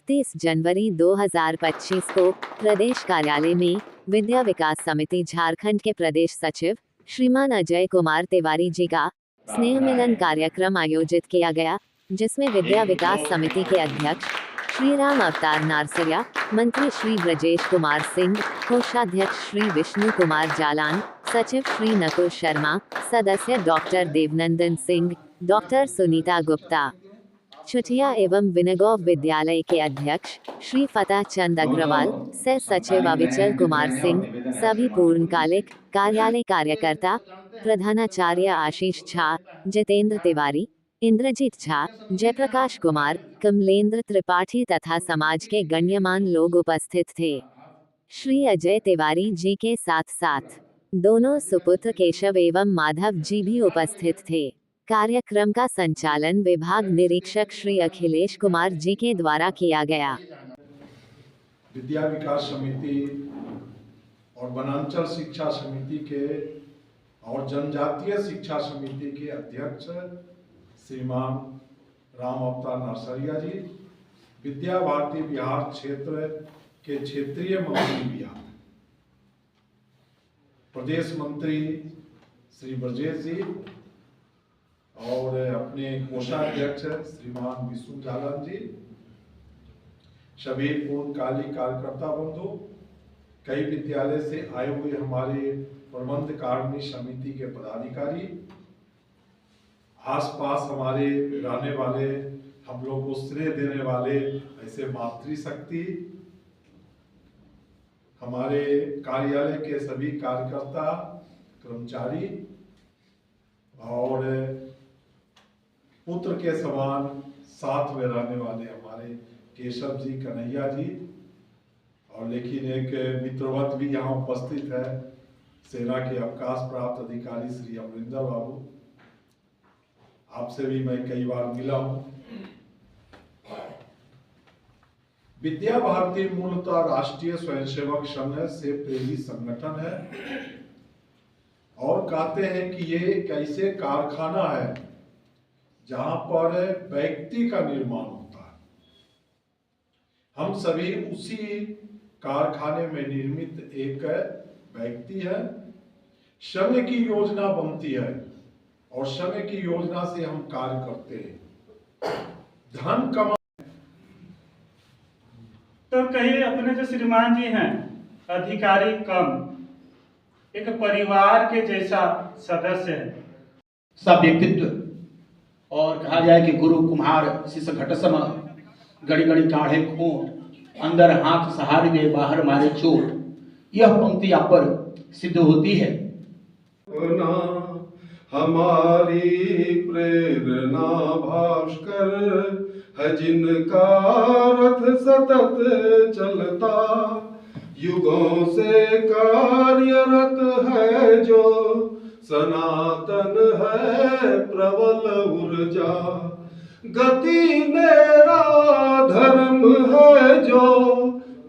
31 जनवरी 2025 को प्रदेश कार्यालय में विद्या विकास समिति झारखंड के प्रदेश सचिव श्रीमान अजय कुमार तिवारी जी का स्नेह मिलन कार्यक्रम आयोजित किया गया, जिसमें विद्या विकास समिति के अध्यक्ष श्री राम अवतार नारसरिया, मंत्री श्री ब्रजेश कुमार सिंह, कोषाध्यक्ष श्री विष्णु कुमार जालान, सचिव श्री नकुल शर्मा, सदस्य डॉक्टर देवनंदन सिंह, डॉक्टर सुनीता गुप्ता, छुटिया एवं विनगोव विद्यालय के अध्यक्ष श्री फतेह चंद अग्रवाल, सह सचिव अविचल कुमार सिंह, सभी पूर्णकालिक कार्यालय कार्यकर्ता, प्रधानाचार्य आशीष झा, जितेंद्र तिवारी, इंद्रजीत झा, जयप्रकाश कुमार, कमलेंद्र त्रिपाठी तथा समाज के गण्यमान लोग उपस्थित थे। श्री अजय तिवारी जी के साथ साथ दोनों सुपुत्र केशव एवं माधव जी भी उपस्थित थे। कार्यक्रम का संचालन विभाग निरीक्षक श्री अखिलेश कुमार जी के द्वारा किया गया। विद्या विकास समिति और वनांचल शिक्षा समिति के और जनजातीय शिक्षा समिति के अध्यक्ष श्रीमान राम अवतार नारसरिया जी, विद्या भारती बिहार क्षेत्र के क्षेत्रीय मंत्री बिहार, प्रदेश मंत्री श्री ब्रजेश जी और अपने कोषाध्यक्ष श्रीमान विष्णु जालान जी, सभी पूर्णकालिक कार्यकर्ता बंधु, कई विद्यालय से आए हुए हमारे प्रबंध कारिणी समिति के पदाधिकारी, आसपास हमारे रहने वाले, हम लोग को श्रेय देने वाले ऐसे मातृशक्ति, हमारे कार्यालय के सभी कार्यकर्ता, कर्मचारी और पुत्र के समान साथ में रहने वाले हमारे केशव जी, कन्हैया जी, और लेकिन एक मित्रवत भी यहाँ उपस्थित है, सेना के अवकाश प्राप्त अधिकारी श्री अमरिंदर बाबू, आपसे भी मैं कई बार मिला हूँ। विद्या भारती मूलतः राष्ट्रीय स्वयंसेवक संघ से प्रेरित संगठन है और कहते हैं कि ये एक ऐसे कारखाना है जहां पर व्यक्ति का निर्माण होता है। हम सभी उसी कारखाने में निर्मित एक व्यक्ति है। संघ की योजना बनती है और संघ की योजना से हम कार्य करते हैं। धन कमा तो कहीं अपने जो श्रीमान जी हैं अधिकारी कम, एक परिवार के जैसा सदस्य है। सब व्यक्तित्व और कहा जाए कि गुरु कुम्हार शिष्य घट सम, गड़ी गड़ी काढ़े खूंट, अंदर हाथ सहारे दे बाहर मारे चोट, यह पंक्ति आप पर सिद्ध होती है। हमारी प्रेरणा भास्कर है, जिनका रथ सतत चलता, युगों से कार्यरत है जो, सनातन है प्रबल ऊर्जा, गति मेरा धर्म है जो,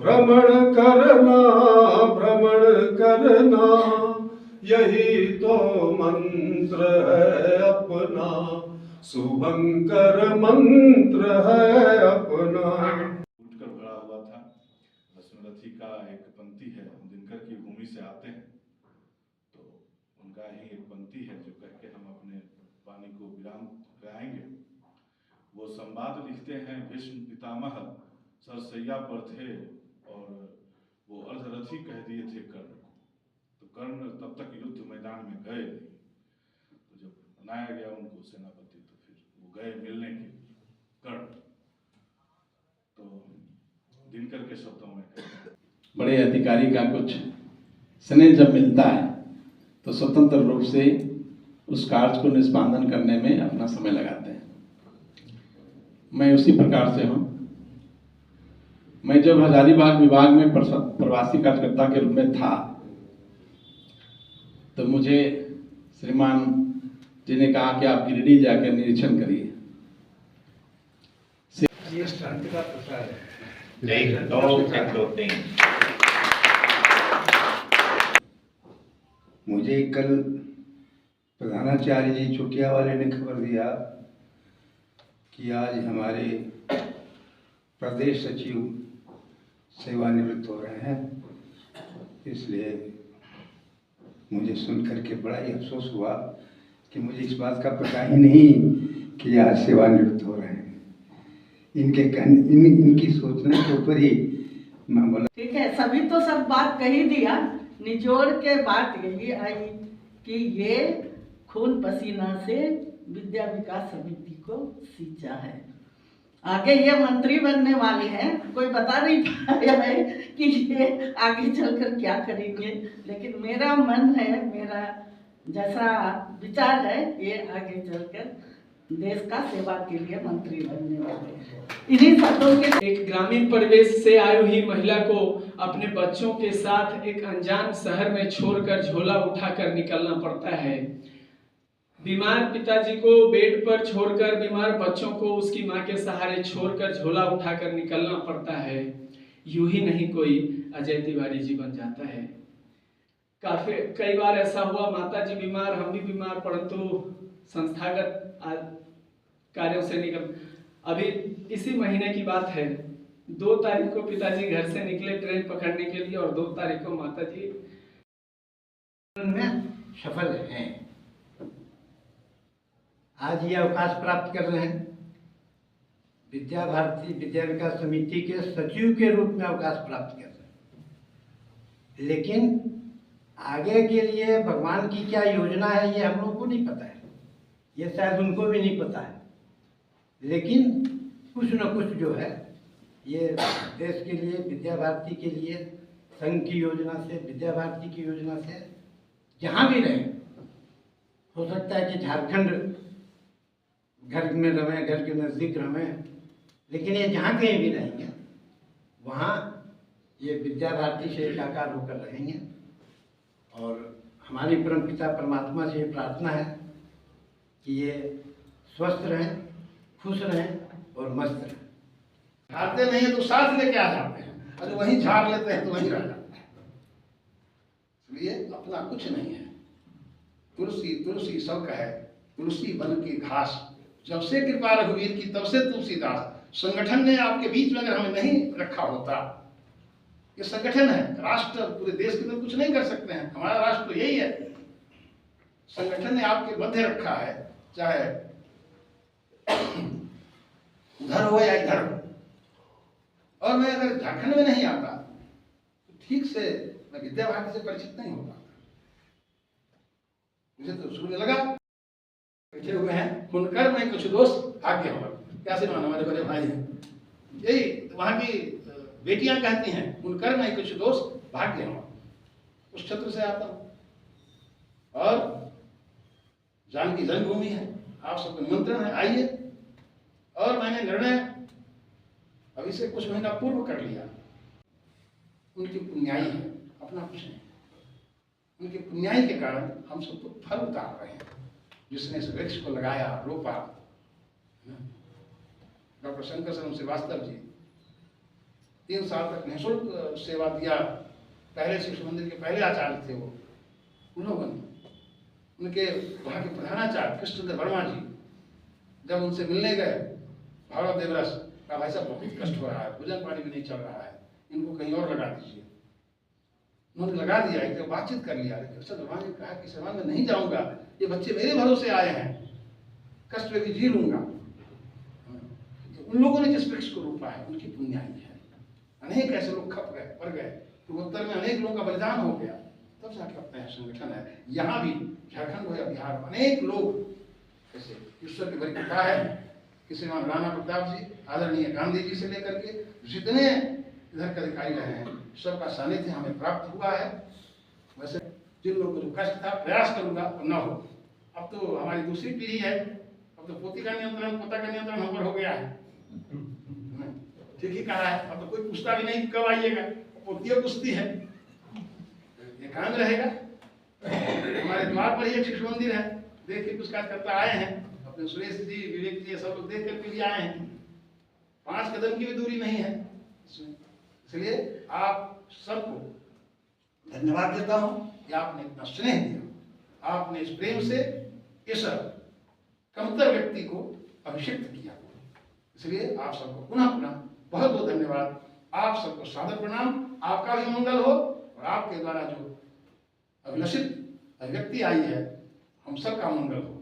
भ्रमण करना यही तो मंत्र है अपना, शुभंकर मंत्र है अपना। उठकर खड़ा हुआ था। स्मृति का एक पंक्ति है, हम दिनकर की भूमि से आते हैं, तो उनका ही एक पंक्ति है जो कह के हम अपने वाणी को विराम लगाएंगे। वो संवाद लिखते हैं, भीष्म पितामह सरसैया पर थे और वो अर्धरथी कह दिए थे कर्ण को, तो कर्ण तब तक युद्ध मैदान में गए नहीं, तो जब बनाया गया उनको सेनापति तो फिर वो गए मिलने के कर्ण। तो दिनकर के शब्दों में बड़े अधिकारी का कुछ स्नेह जब मिलता है तो स्वतंत्र रूप से उस कार्य को निष्पादन करने में अपना समय लगाते हैं। मैं उसी प्रकार से हूँ। मैं जब हजारीबाग विभाग में प्रवासी कार्यकर्ता के रूप में था तो मुझे श्रीमान जी ने कहा कि आप गिरिडीह जाकर निरीक्षण करिए। मुझे कल प्रधानाचार्य जी चुटिया वाले ने खबर दिया कि आज हमारे प्रदेश सचिव सेवानिवृत्त हो रहे हैं, इसलिए मुझे सुनकर के बड़ा ही अफसोस हुआ कि मुझे इस बात का पता ही नहीं कि आज सेवानिवृत्त हो रहे हैं। इनकी सोचने के ऊपर ही मैं बोला। ठीक है, सभी तो सब बात कही दिया, निचोड़ के बात यही आई कि ये खून पसीना से विद्या विकास समिति को सींचा है। आगे ये मंत्री बनने वाले हैं, कोई बता नहीं पाया है कि ये आगे चलकर क्या करेंगे, लेकिन मेरा मन है, मेरा जैसा विचार है, ये आगे चलकर देश का सेवा के लिए मंत्री बनने वाले हैं। इन्हीं शब्दों के एक ग्रामीण परिवेश से आई हुई महिला को अपने बच्चों के साथ एक अनजान शहर में छोड़कर झोला उठाकर निकलना पड़ता है। बीमार पिताजी को बेड पर छोड़कर, बीमार बच्चों को उसकी मां के सहारे छोड़कर झोला उठाकर निकलना पड़ता है। यूं ही नहीं कोई अजय तिवारी जी बन जाता है। कई बार ऐसा हुआ, माता जी बीमार, हम भी बीमार, परंतु संस्थागत कार्यों से निकल। अभी इसी महीने की बात है, 2 तारीख को पिताजी घर से निकले ट्रेन पकड़ने के लिए और 2 तारीख को माता जी में सफल हैं। आज ये अवकाश प्राप्त कर रहे हैं। विद्या भारती विद्या विकास समिति के सचिव के रूप में अवकाश प्राप्त कर रहे हैं, लेकिन आगे के लिए भगवान की क्या योजना है ये हम लोगों को नहीं पता है, ये शायद उनको भी नहीं पता है, लेकिन कुछ न कुछ जो है ये देश के लिए, विद्या भारती के लिए, संघ की योजना से, विद्या भारती की योजना से जहाँ भी रहे, हो सकता है कि झारखंड घर में रहें, घर के नज़दीक रहें, लेकिन ये जहाँ कहीं भी रहेंगे वहाँ ये विद्या भारती से एकाकार होकर रहेंगे। और हमारी परमपिता परमात्मा से ये प्रार्थना है कि ये स्वस्थ रहें, खुश रहें और मस्त रहें। झाड़ते नहीं है तो साथ लेके आ जाते हैं, और वहीं झाड़ लेते हैं तो वहीं रह जाते हैं। इसलिए अपना कुछ नहीं है। तुलसी तुलसी सब कहे, तुलसी बन की घास, जब से कृपा रघुवीर की तब से तुलसीदास। संगठन ने आपके बीच में अगर हमें नहीं रखा होता, ये संगठन है, राष्ट्र पूरे देश के अंदर कुछ नहीं कर सकते हैं, हमारा राष्ट्र तो यही है। संगठन ने आपके मध्य रखा है, चाहे उधर हो या इधर हो। और मैं अगर झारखंड में नहीं आता तो ठीक से मैं विद्या भारती से परिचित नहीं होता। मुझे तो शुरू में लगा बैठे हुए हैं, हुनकर में कुछ दोस्त भाग्य हो, कैसे मान हमारे बड़े भाई हैं, यही वहां की बेटियां कहती हैं, हुनकर में कुछ दोस्त भाग्य हो। उस क्षेत्र से आता हूं और जानकी जन्मभूमि है, आप सबको निमंत्रण है, आइए। और मैंने निर्णय अभी से कुछ महीना पूर्व कर लिया। उनकी पुण्याई है, अपना कुछ नहीं। उनकी पुण्याई के कारण हम सबको फल उतार रहे हैं। जिसने इस वृक्ष को लगाया, रोपा, डॉक्टर शंकर शरण श्रीवास्तव जी 3 साल तक निःशुल्क सेवा दिया। पहले शिशु मंदिर के पहले आचार्य थे वो, उन लोगों ने। उनके वहाँ के प्रधानाचार्य कृष्णदेव वर्मा जी जब उनसे मिलने गए, भागवत देवरस का, भाई साहब बहुत कष्ट हो रहा है, भोजन पानी भी नहीं चल रहा है, इनको कहीं और लगा दीजिए। उन्होंने लगा दिया, एक तो बातचीत कर लिया, लेकिन कृष्ण भगवान ने कहा कि सेवा में नहीं जाऊंगा, ये बच्चे मेरे भरोसे आए हैं, कष्ट में भी जी लूंगा। उन लोगों ने जिस वृक्ष को रोपा है उनकी पुण्याई है। अनेक ऐसे लोग खप गए, मर गए, पूर्वोत्तर में अनेक लोगों का बलिदान हो गया, तब जाके अपना है संगठन है। यहाँ भी झारखंड हो या बिहार, अनेक लोग ऐसे ईश्वर की बड़ी कृपा है कि श्रीमान राणा प्रताप जी, आदरणीय गांधी जी से लेकर के जितने इधर के अधिकारी रहे हैं, सबका सानिध्य हमें प्राप्त हुआ है। वैसे जिन लोगों को जो कष्ट था, प्रयास करूंगा न हो। अब तो हमारी दूसरी पीढ़ी है, अब तो पोती का नियंत्रण, पोता का नियंत्रण हम पर हो गया है। ठीक ही कहा है, अब तो कोई पूछता भी नहीं कब आइएगा, पोतियां पूछती है, ये काम रहेगा। हमारे द्वार पर ही एक शिशु मंदिर है, देखिए कुछ कार्यकर्ता आए हैं, अपने सुरेश जी, विवेक जी, सब लोग देख करके भी आए हैं। 5 कदम की भी दूरी नहीं है। इसलिए आप सबको धन्यवाद देता हूं कि आपने इतना स्नेह दिया, आपने इस प्रेम से इस कमतर व्यक्ति को अभिषिक्त किया। इसलिए आप सबको पुनः पुनः बहुत बहुत धन्यवाद। आप सबको सादर प्रणाम। आपका भी मंगल हो और आपके द्वारा जो अभिलषित अभिव्यक्ति आई है हम सबका मंगल हो।